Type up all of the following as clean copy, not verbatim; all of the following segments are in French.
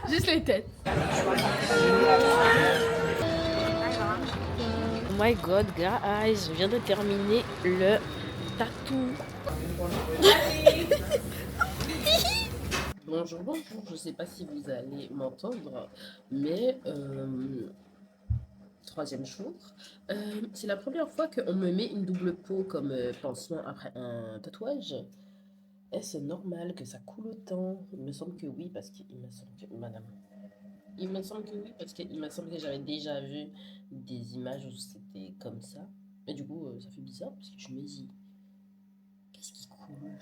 Juste les têtes. Oh my god, guys, je viens de terminer le tatou. Bonjour, bonjour, je sais pas si vous allez m'entendre, mais troisième jour. C'est la première fois qu'on me met une double peau comme pansement après un tatouage. Est-ce normal que ça coule autant? Il me semble que oui, parce qu'il me semble que, madame, il me semble que oui, parce qu'il me semble que j'avais déjà vu des images où c'était comme ça. Mais du coup, ça fait bizarre, parce que je me dis, qu'est-ce qui coule?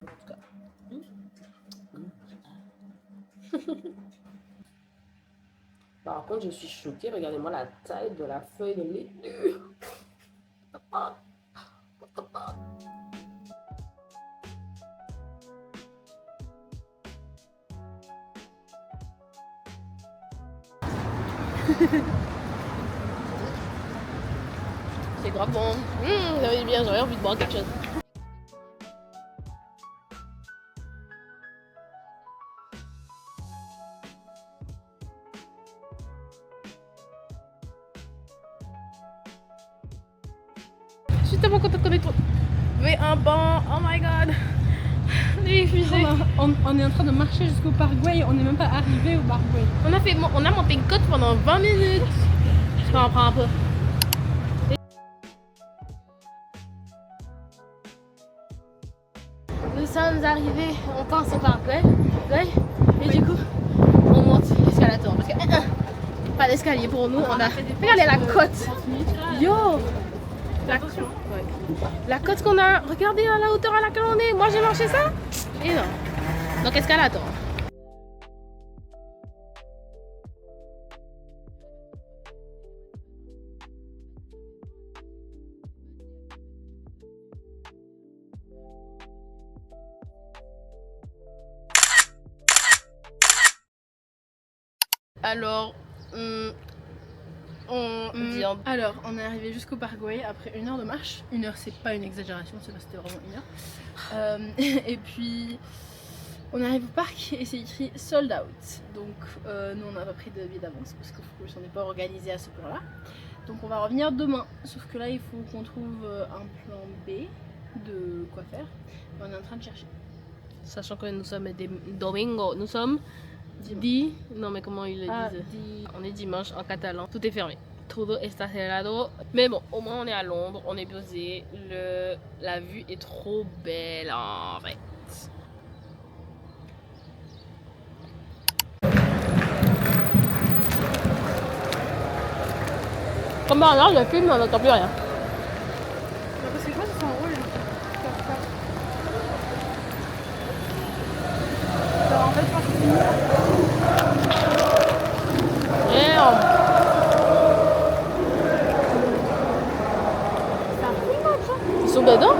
En tout cas. Par contre, je suis choquée. Regardez-moi la taille de la feuille de laitue. C'est grave bon. J'avais bien, j'aurais envie de boire quelque chose. Je suis tellement contente qu'on ait trouvé un banc. Oh my god. Les fusées. On est en train de marcher jusqu'au Paraguay, on n'est même pas arrivé au Paraguay. On a monté une côte pendant 20 minutes. Je m'en prends un peu. Nous sommes arrivés, on pense au Paraguay. Et du coup, on monte l'escalator. Parce que pas d'escalier pour nous. On a regardez la côte. Yo. La côte qu'on a, regardez à la hauteur à laquelle on est. Moi j'ai marché ça. Et non. Donc escalator. Alors, Alors, on est arrivé jusqu'au Paraguay après 1 heure de marche. 1 heure, c'est pas une exagération, c'était vraiment 1 heure. Et puis, on arrive au parc et c'est écrit sold out. Donc, nous, on n'a pas pris de billet d'avance parce qu'on n'est pas organisé à ce point-là. Donc, on va revenir demain. Sauf que là, il faut qu'on trouve un plan B de quoi faire. On est en train de chercher. Sachant que nous sommes des domingo, nous sommes non mais comment ils le disent? On est dimanche en catalan, tout est fermé. Todo está cerrado. Mais bon, au moins on est à Londres, on est posé, la vue est trop belle en fait. Comme par hasard, le film, on n'entend plus rien. Parce que je pense que c'est en rouge. Alors, en fait, je pense que c'est Merde. Ils sont dedans?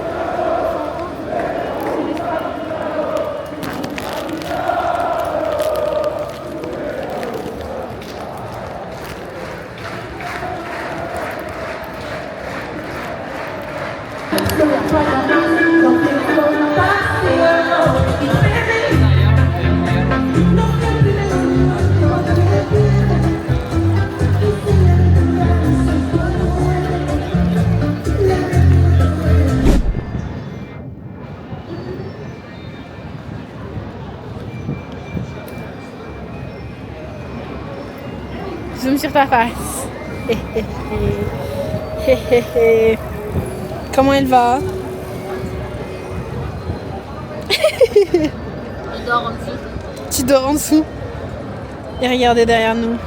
Zoom sur ta face. Comment elle va? Je dors en dessous. Tu dors en dessous. Et regardez derrière nous.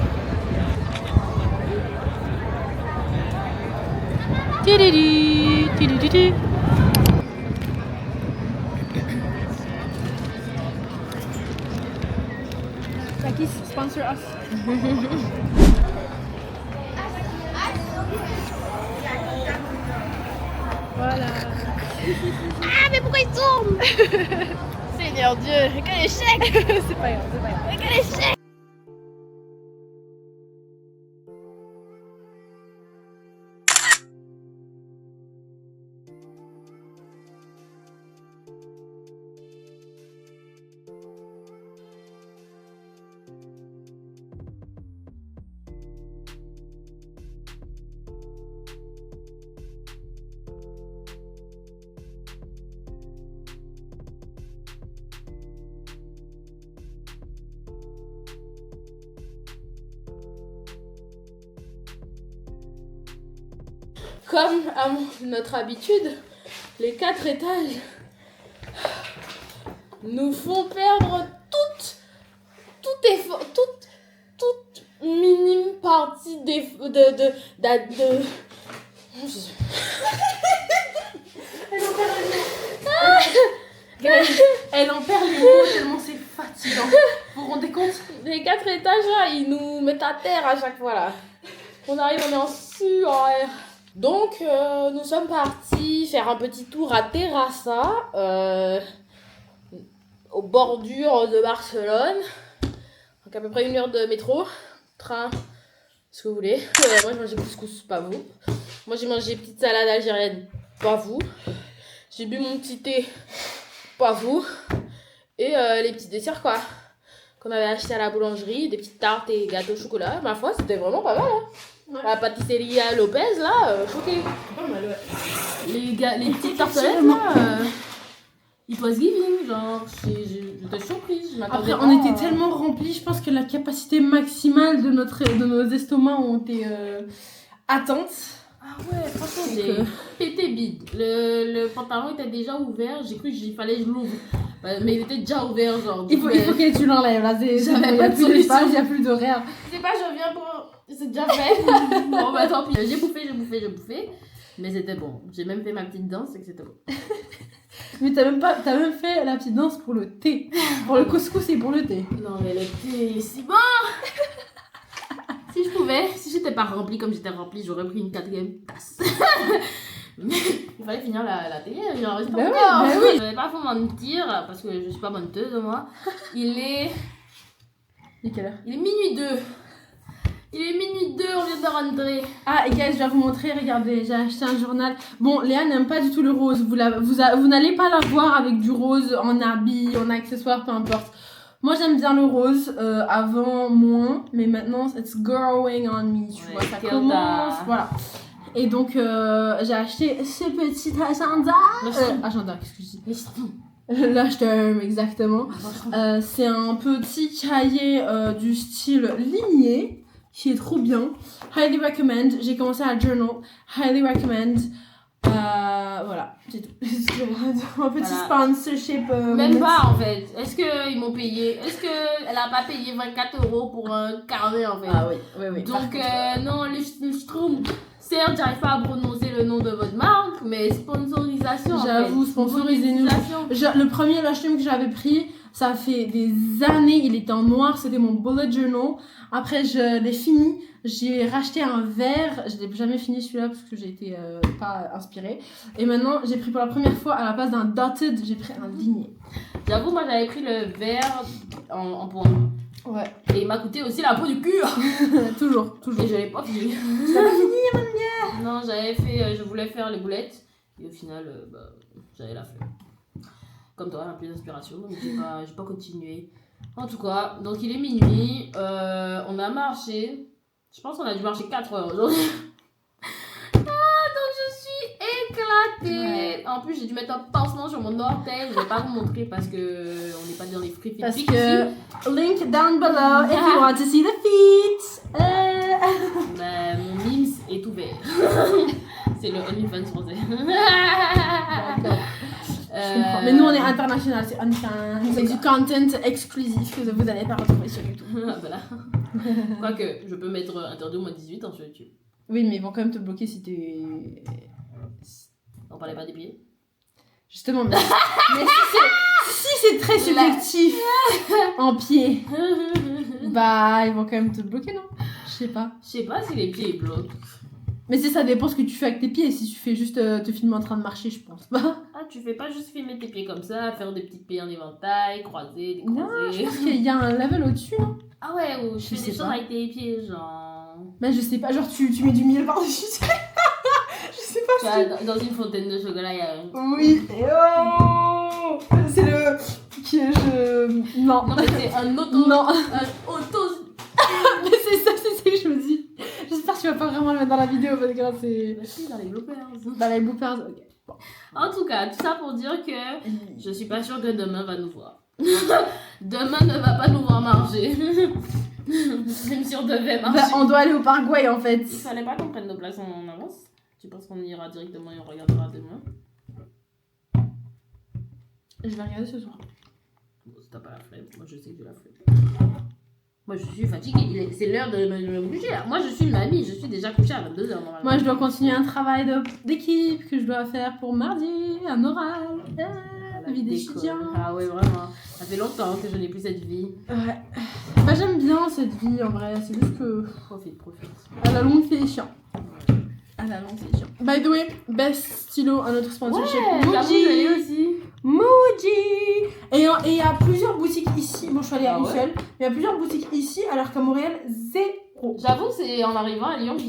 Takis, sponsor us. Voilà. Ah mais pourquoi ils tournent? Seigneur Dieu, quel échec! C'est pas grave, c'est pas grave. Quel échec! comme à notre habitude, les 4 étages nous font perdre toute minime partie Elle en perd les mots tellement c'est fatigant. Vous vous rendez compte? Les 4 étages là, ils nous mettent à terre à chaque fois là. On arrive, on est en sueur. Donc nous sommes partis faire un petit tour à Terrassa, aux bordures de Barcelone. Donc à peu près 1 heure de métro, train, ce que vous voulez. Moi j'ai mangé couscous, pas vous. Moi j'ai mangé petite salade algérienne, pas vous. J'ai bu mon petit thé, pas vous. Et les petits desserts quoi, qu'on avait acheté à la boulangerie, des petites tartes et gâteaux au chocolat. Ma foi, c'était vraiment pas mal. Hein. Ouais. La pâtisserie à Lopez là, choqué. Pas mal, ouais. Les petites tartelettes là, it was giving, genre, j'étais surprise. Après, on était tellement remplis, je pense que la capacité maximale de nos estomacs ont été atteintes. Ah ouais, franchement, j'ai pété bide. Le pantalon était déjà ouvert, j'ai cru qu'il fallait que je l'ouvre. Mais il était déjà ouvert, genre. Il faut que tu l'enlèves, là. J'avais pas de solution. Il n'y a plus de rien. C'est pas, je viens pour... C'est déjà fait. Bon, bah tant pis. J'ai bouffé. Mais c'était bon. J'ai même fait ma petite danse et que c'était bon. Mais t'as même fait la petite danse pour le thé. Pour le couscous et pour le thé. Non, mais le thé, c'est bon. Si j'étais pas remplie comme j'étais remplie, j'aurais pris une 4e tasse. Mais il fallait finir la télé, il en reste encore. Oui. Je vais pas vous mentir, parce que je suis pas menteuse moi. Il est quelle heure? Il est minuit 2. On vient de rentrer. Ah, et guys, je vais vous montrer, regardez, j'ai acheté un journal. Bon, Léa n'aime pas du tout le rose. Vous n'allez pas la voir avec du rose en habit, en accessoires, peu importe. Moi, j'aime bien le rose, avant moins, mais maintenant, it's growing on me, tu vois, ça commence, voilà. Et donc, j'ai acheté ce petit agenda. Agenda, qu'est-ce que je dis? L'Ashterm, exactement. C'est un petit cahier du style ligné, qui est trop bien. Highly recommend. J'ai commencé à journal. Highly recommend. Voilà, c'est tout. Un petit sponsorship. Même pas en fait. Est-ce qu'ils m'ont payé? Est-ce qu'elle a pas payé 24 € pour un carnet en fait? Ah oui. Donc non, je trouve. Certes, j'arrive pas à prononcer le nom de votre marque, mais sponsorisation. J'avoue, sponsorisez-nous. Le premier Lashtem que j'avais pris, ça fait des années, il était en noir, c'était mon bullet journal. Après, je l'ai fini. J'ai racheté un vert. Je l'ai jamais fini celui-là parce que j'ai été pas inspirée. Et maintenant, j'ai pris pour la première fois à la place d'un dotted, j'ai pris un ligné. J'avoue, moi j'avais pris le vert en point. Ouais. Et il m'a coûté aussi la peau du cul. toujours. Et je l'ai pas fini. Tu l'as pas fini, mon gars? Non, j'avais fait, je voulais faire les boulettes. Et au final, j'avais la flemme. Comme toi, un peu d'inspiration, donc j'ai pas continué. En tout cas, donc il est minuit. On a marché. Je pense qu'on a dû marcher 4 heures aujourd'hui. Donc je suis éclatée. Ouais. En plus, j'ai dû mettre un pansement sur mon orteil. Je vais pas vous montrer parce que on n'est pas dans les free fit. Parce que link down below if you want to see the feet. Mon Mims est ouvert. C'est le OnlyFans français. D'accord. Mais nous on est international, c'est du content exclusif que vous n'allez pas retrouver sur YouTube. Voilà. Quoique, je peux mettre interdit au moins 18 ans sur YouTube. Oui, mais ils vont quand même te bloquer si t'es. On parlait pas des pieds. Justement, mais si c'est très subjectif en pied, bah ils vont quand même te bloquer, non? Je sais pas si les pieds ils bloquent. Mais ça dépend ce que tu fais avec tes pieds. Si tu fais juste te filmer en train de marcher, je pense pas. Ah, tu fais pas juste filmer tes pieds comme ça, faire des petites pieds en éventail, croiser, décroiser. Non, je pense qu'il y a un level au-dessus, non? Ah ouais, ou je fais des choses avec tes pieds, genre. Mais je sais pas, genre tu mets du miel par-dessus. Je sais pas si. Dans une fontaine de chocolat, il y a un. Oui. Oh, c'est le. Qui est je. Non. Non, mais c'est un auto. Non. Un auto. Mais c'est ce que je me dis. J'espère que tu vas pas vraiment le mettre dans la vidéo parce que là c'est. Bah si, dans les bloopers. Dans les bloopers, ok. Bon. En tout cas, tout ça pour dire que je suis pas sûre que demain va nous voir. Demain ne va pas nous voir marcher. Même si on devait marcher. Bah, on doit aller au Paraguay en fait. Il fallait pas qu'on prenne nos places en avance. Tu penses qu'on ira directement et on regardera demain? Je vais regarder ce soir. Bon, si t'as pas la flemme, moi je sais que j'ai la flemme. Moi je suis fatiguée, c'est l'heure de me coucher là. Moi je suis une amie, je suis déjà couchée à 22h normalement. Moi, je dois continuer un travail d'équipe que je dois faire pour mardi, un oral. La vie d'étudiant. Ah ouais, vraiment. Ça fait longtemps que je n'ai plus cette vie. Ouais. Bah, j'aime bien cette vie en vrai, c'est juste que. Profite. À la longue, c'est chiant. À la longue, c'est chiant. By the way, Best Stylo, un autre sponsorship. Muji aussi. Muji. Et il y a plusieurs boutiques ici. Bon, je suis allée à une seule. Mais il y a plusieurs boutiques ici, alors qu'à Montréal, zéro. J'avoue, c'est en arrivant à Lyon que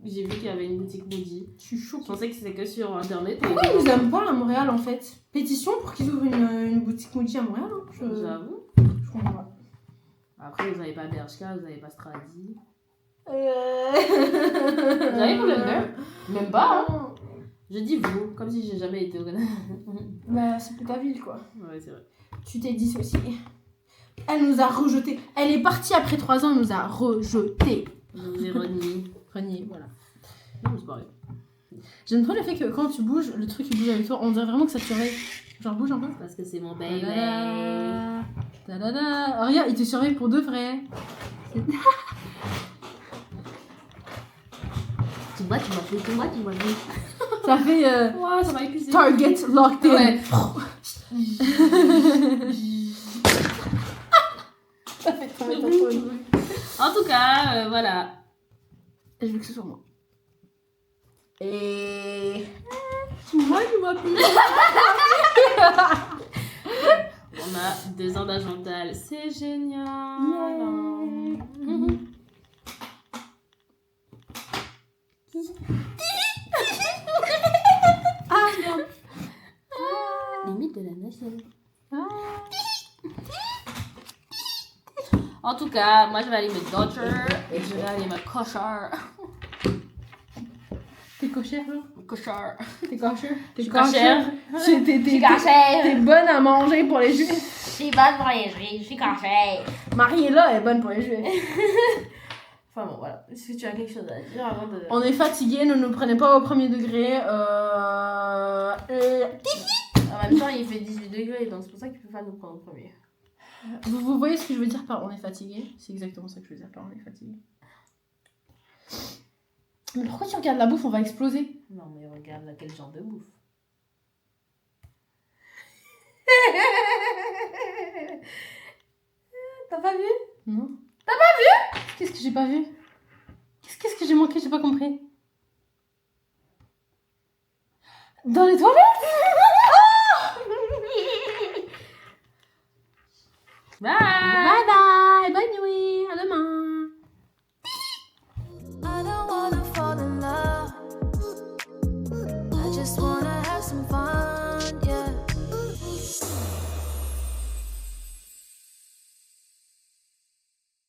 j'ai vu qu'il y avait une boutique Muji. Je suis choquée. Je pensais que c'était que sur internet. Pourquoi ils nous aiment pas à Montréal en fait? Pétition pour qu'ils ouvrent une boutique Muji à Montréal. Hein. J'avoue. Je comprends pas. Après, vous n'avez pas Bershka, vous n'avez pas Stradi. Vous Vous avez Pull&Bear? Même pas, hein. Je dis vous, comme si j'ai jamais été au Canada. Bah, c'est plus ta ville quoi. Ouais, c'est vrai. Tu t'es dissociée. Elle nous a rejetés. Elle est partie après 3 ans, elle nous a rejetés. Donc j'ai Renié, voilà. Non, c'est pareil. J'aime trop le fait que quand tu bouges, le truc il bouge avec toi. On dirait vraiment que ça te surveille. Genre bouge un peu. Parce que c'est mon baby. Ta-da-da. Ta-da-da. Oh, regarde, il te surveille pour de vrai. Tu vois, tu m'as vu. Ça fait Ouais, ça m'a épuisé. Target locked in. Ouais. Ça fait trop mal. En tout cas, voilà. Et je veux que ce soit moi. Et moi, je vois plus. On a 2 ans d'âge mental. C'est génial. Ah, merde. Limite de la nation. En tout cas, moi je vais aller me Dodger et je vais aller me Cochard. T'es cochère là? Cochard. T'es cochère? Je suis cochère. T'es bonne à manger pour les juifs. Je suis bonne pour les juifs, je suis cochère. Marie est là, elle est bonne pour les juifs. Enfin bon, voilà. Est-ce que tu as quelque chose à dire avant de... On est fatigué, ne nous prenez pas au premier degré. En même temps, il fait 18 degrés, donc c'est pour ça qu'il peut pas nous prendre au premier. Vous voyez ce que je veux dire par on est fatigué? C'est exactement ça que je veux dire par on est fatigué. Mais pourquoi tu regardes la bouffe? On va exploser. Non, mais regarde là, quel genre de bouffe. T'as pas vu? Non. T'as pas vu? Qu'est-ce que j'ai pas vu? Qu'est-ce que j'ai manqué? J'ai pas compris. Dans les toilettes? Bye! Bye!